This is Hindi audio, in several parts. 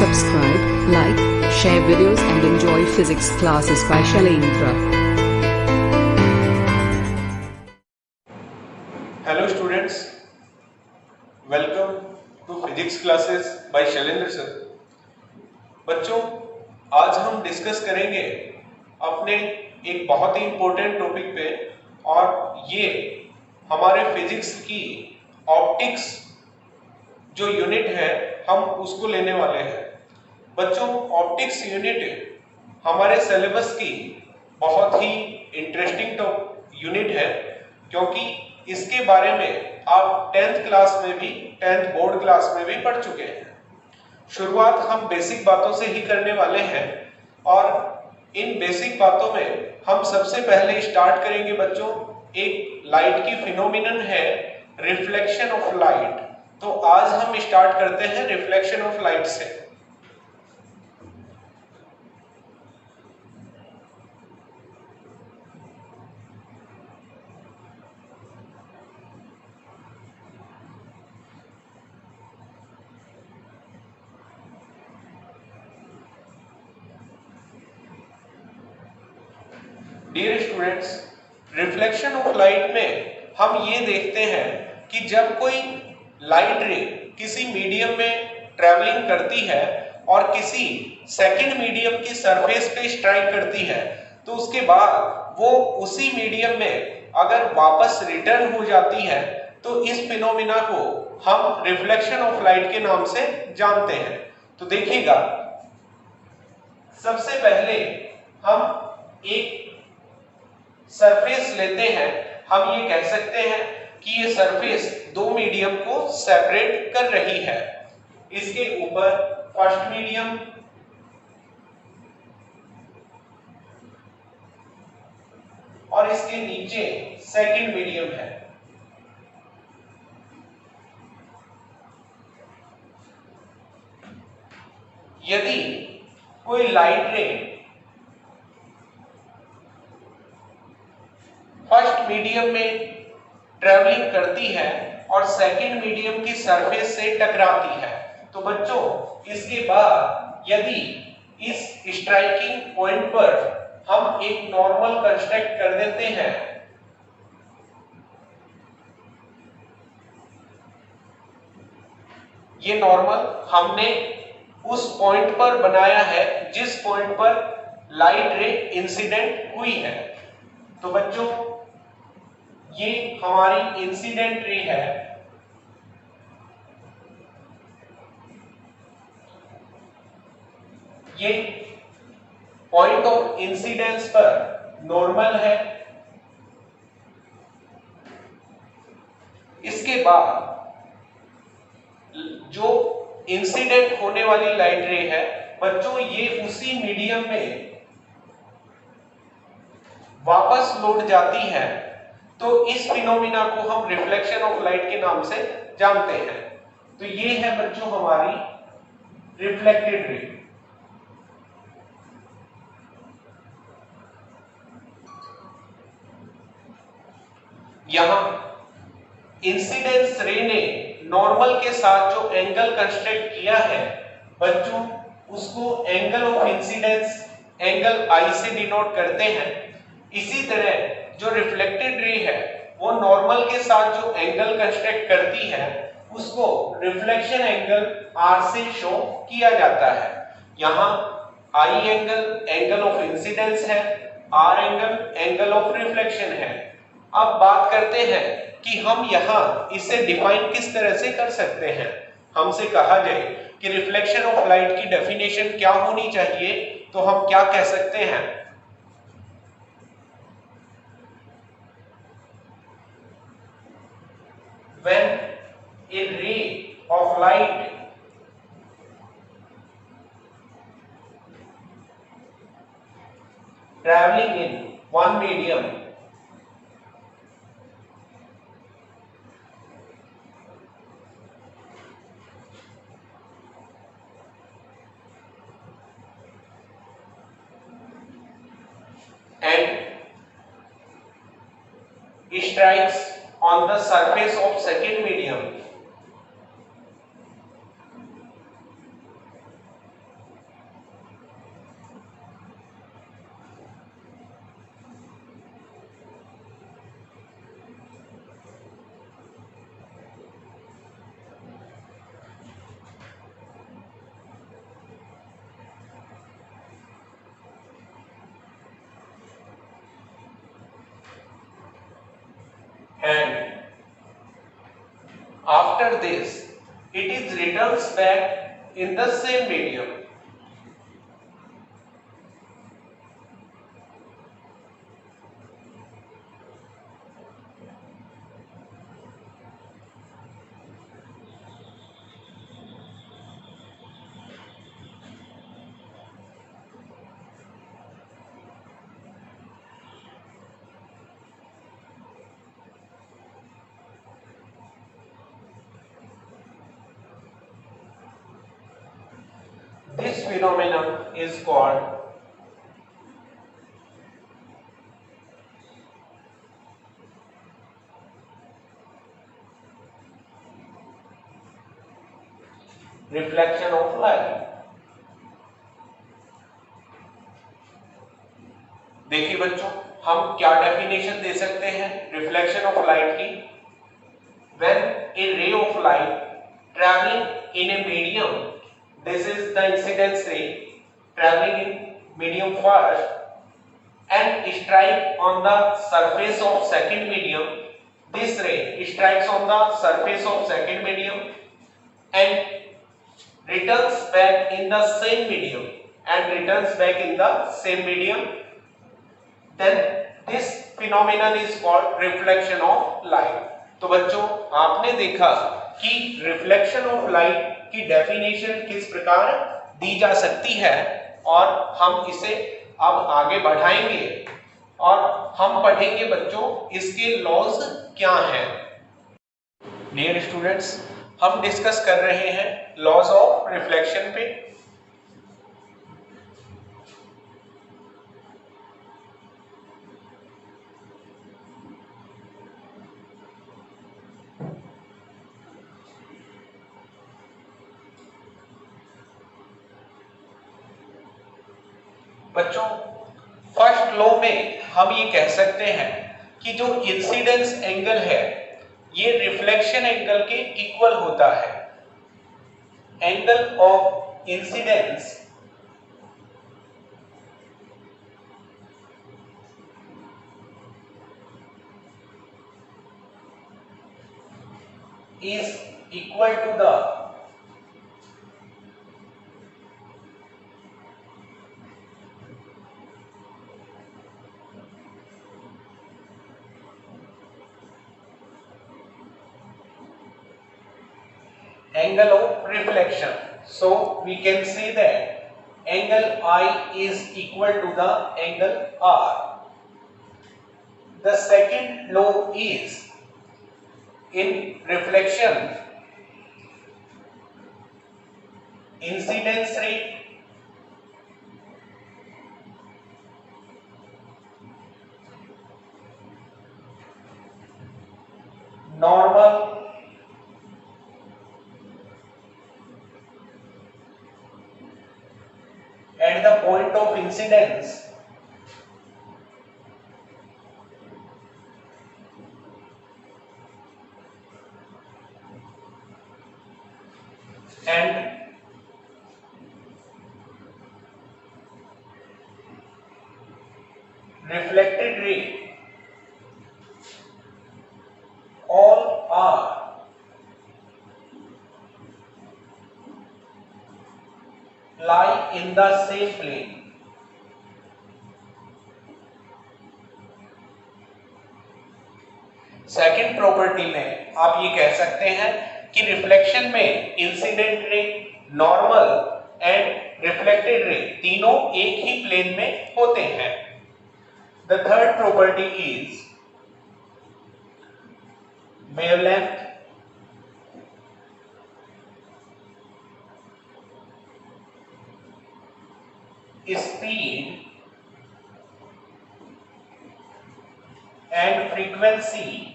subscribe, like, share videos and enjoy physics classes by Shailendra. Hello students, welcome to physics classes by Shailendra sir. बच्चों, आज हम डिस्कस करेंगे अपने एक बहुत ही इम्पोर्टेंट टॉपिक पे, और ये हमारे फिजिक्स की ऑप्टिक्स जो यूनिट है हम उसको लेने वाले हैं। बच्चों, ऑप्टिक्स यूनिट हमारे सिलेबस की बहुत ही इंटरेस्टिंग यूनिट है, क्योंकि इसके बारे में आप 10th क्लास में भी 10th बोर्ड क्लास में भी पढ़ चुके हैं। शुरुआत हम बेसिक बातों से ही करने वाले हैं, और इन बेसिक बातों में हम सबसे पहले स्टार्ट करेंगे बच्चों, एक लाइट की फिनोमिनन है रिफ्लेक्शन ऑफ लाइट। तो आज हम स्टार्ट करते हैं रिफ्लेक्शन ऑफ लाइट से। Dear students, reflection of light में हम ये देखते हैं कि जब कोई लाइट रे किसी मीडियम में ट्रैवलिंग करती है और किसी सेकंड मीडियम की सरफेस पे स्ट्राइक करती है, तो उसके बाद वो उसी मीडियम में अगर वापस रिटर्न हो जाती है, तो इस फिनोमिना को हम रिफ्लेक्शन ऑफ लाइट के नाम से जानते हैं। तो देखिएगा, सबसे पहले हम एक सरफेस लेते हैं। हम ये कह सकते हैं कि ये सरफेस दो मीडियम को सेपरेट कर रही है। इसके ऊपर फर्स्ट मीडियम और इसके नीचे सेकंड मीडियम है। यदि कोई लाइट रे फर्स्ट मीडियम में ट्रैवलिंग करती है और सेकंड मीडियम की सरफेस से टकराती है, तो बच्चों इसके बाद यदि इस स्ट्राइकिंग पॉइंट पर हम एक नॉर्मल कंस्ट्रक्ट कर देते हैं, ये नॉर्मल हमने उस पॉइंट पर बनाया है जिस पॉइंट पर लाइट रे इंसिडेंट हुई है। तो बच्चों, ये हमारी इंसिडेंट रे है। ये पॉइंट ऑफ इंसिडेंस पर नॉर्मल है। इसके बाद जो इंसिडेंट होने वाली लाइट रे है बच्चों, ये उसी मीडियम में वापस लौट जाती है। तो इस फिनोमिना को हम रिफ्लेक्शन ऑफ लाइट के नाम से जानते हैं। तो ये है बच्चों हमारी रिफ्लेक्टेड रे। यहां इंसिडेंस रे ने नॉर्मल के साथ जो एंगल कंस्ट्रक्ट किया है बच्चों, उसको एंगल ऑफ इंसिडेंस एंगल आई से डिनोट करते हैं। इसी तरह जो रिफ्लेक्टेड रे है वो नॉर्मल के साथ जो एंगल कंस्ट्रक्ट करती है उसको रिफ्लेक्शन एंगल आर से शो किया जाता है। यहाँ आई एंगल एंगल ऑफ इंसिडेंस है, R angle angle of reflection है। अब बात करते हैं कि हम यहाँ इसे डिफाइन किस तरह से कर सकते हैं। हमसे कहा जाए कि रिफ्लेक्शन ऑफ लाइट की डेफिनेशन क्या होनी चाहिए, तो हम क्या कह सकते हैं? When a ray of light traveling in one medium and strikes on the surface of second medium, after this it is returns back in the same medium. This phenomenon is called reflection of light. देखिए बच्चों, हम क्या डेफिनेशन दे सकते हैं रिफ्लेक्शन ऑफ लाइट की? When a ray of light traveling in a medium, this is the incidence ray traveling in medium first and strike on the surface of second medium. This ray strikes on the surface of second medium and returns back in the same medium then this phenomenon is called reflection of light. तो बच्चों, आपने देखा कि रिफ्लेक्शन ऑफ लाइट की डेफिनेशन किस प्रकार दी जा सकती है और हम इसे अब आगे बढ़ाएंगे और हम पढ़ेंगे बच्चों इसके लॉज क्या हैं। डियर स्टूडेंट्स, हम डिस्कस कर रहे हैं लॉज ऑफ रिफ्लेक्शन पे। बच्चों, फर्स्ट लॉ में हम ये कह सकते हैं कि जो इंसिडेंस एंगल है ये रिफ्लेक्शन एंगल के इक्वल होता है। Angle of incidence is equal to the angle of reflection. So we can say that angle I is equal to the angle R. The second law is in reflection, incidence rate normal at the point of incidence and reflected ray all are lie in the same plane. Second property में आप ये कह सकते हैं कि रिफ्लेक्शन में incident ray, normal and reflected ray तीनों एक ही प्लेन में होते हैं। The third property is wavelength speed and frequency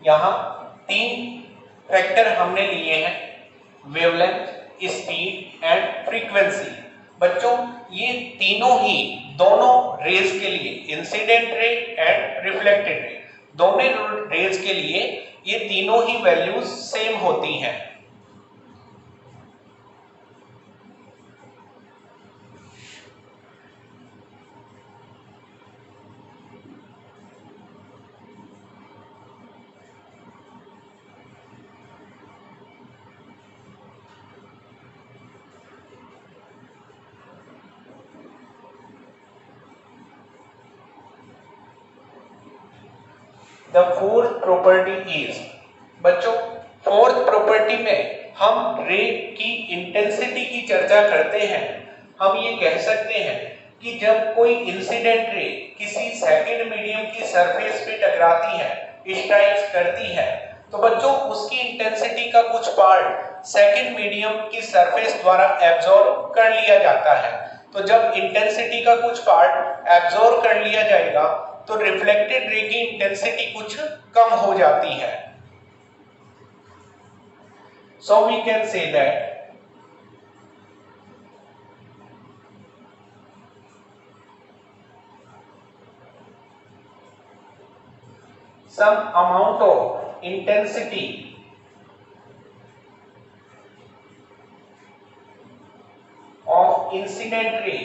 यहां तीन फैक्टर हमने लिए हैं, वेवलेंथ, स्पीड एंड फ्रीक्वेंसी। बच्चों, ये तीनों ही दोनों रेज के लिए, incident ray and reflected ray, दोनों रेज के लिए ये तीनों ही वैल्यूज सेम होती हैं। द फोर्थ प्रॉपर्टी इज, बच्चों फोर्थ प्रॉपर्टी में हम रे की इंटेंसिटी की चर्चा करते हैं। हम ये कह सकते हैं कि जब कोई इंसिडेंट रे किसी सेकंड मीडियम की सरफेस पे टकराती है, स्ट्राइक करती है, तो बच्चों उसकी इंटेंसिटी का कुछ पार्ट सेकंड मीडियम की सरफेस द्वारा एब्जॉर्ब कर लिया जाता है। तो जब इंटेंसिटी का कुछ पार्ट एब्जॉर्ब कर लिया जाएगा तो रिफ्लेक्टेड रे की इंटेंसिटी कुछ कम हो जाती है। So we can say that some amount of intensity of incident ray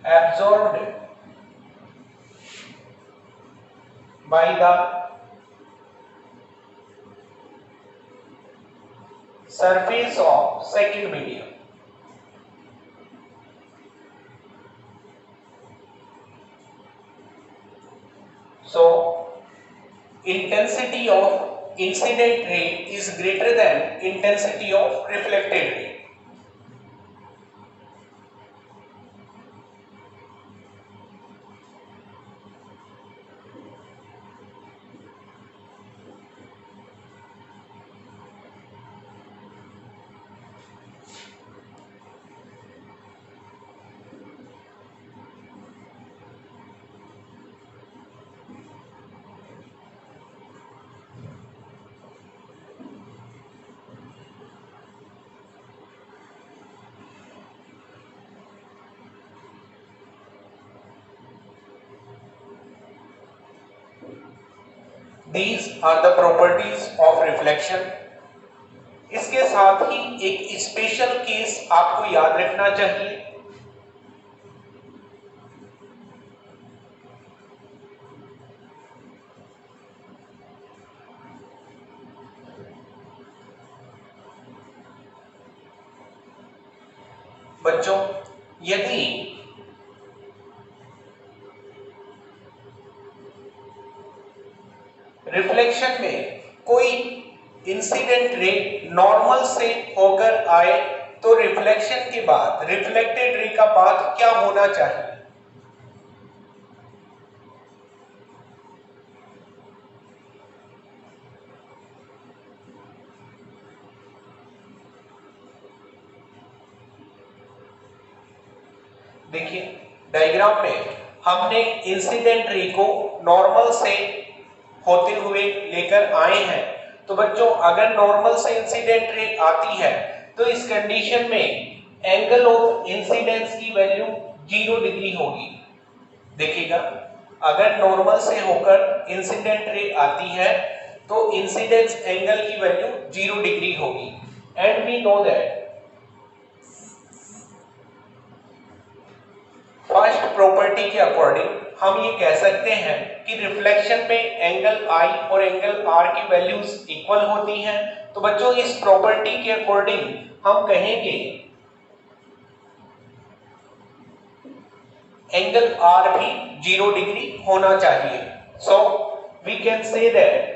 absorbed by the surface of second medium. So intensity of incident ray is greater than intensity of reflected ray. These are the properties of reflection. इसके साथ ही एक स्पेशल केस आपको याद रखना चाहिए। बच्चों यदि रिफ्लेक्शन में कोई इंसिडेंट रे नॉर्मल से होकर आए तो रिफ्लेक्शन के बाद रिफ्लेक्टेड रे का पाथ क्या होना चाहिए? देखिए डायग्राम में हमने इंसिडेंट रे को नॉर्मल से होते हुए लेकर आए हैं। तो बच्चों अगर नॉर्मल से इंसिडेंट रे आती है तो इस कंडीशन में एंगल ऑफ इंसिडेंस की वैल्यू 0 डिग्री होगी। देखिएगा अगर नॉर्मल से होकर इंसिडेंट रे आती है तो इंसिडेंस एंगल की वैल्यू 0 डिग्री होगी। And we know that first property के अकॉर्डिंग हम ये कह सकते हैं कि रिफ्लेक्शन में एंगल I और एंगल R की वैल्यूज इक्वल होती हैं। तो बच्चों इस प्रॉपर्टी के अकॉर्डिंग हम कहेंगे एंगल R भी 0 डिग्री होना चाहिए। So we can say that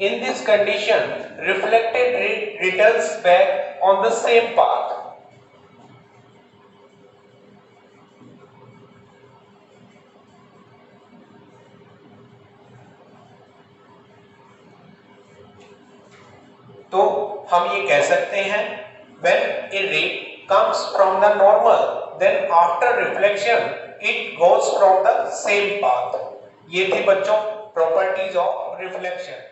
in this condition reflected ray returns back on the same path. तो हम ये कह सकते हैं when a ray comes from the normal then after reflection it goes from the same path। ये थे बच्चों प्रॉपर्टीज ऑफ रिफ्लेक्शन।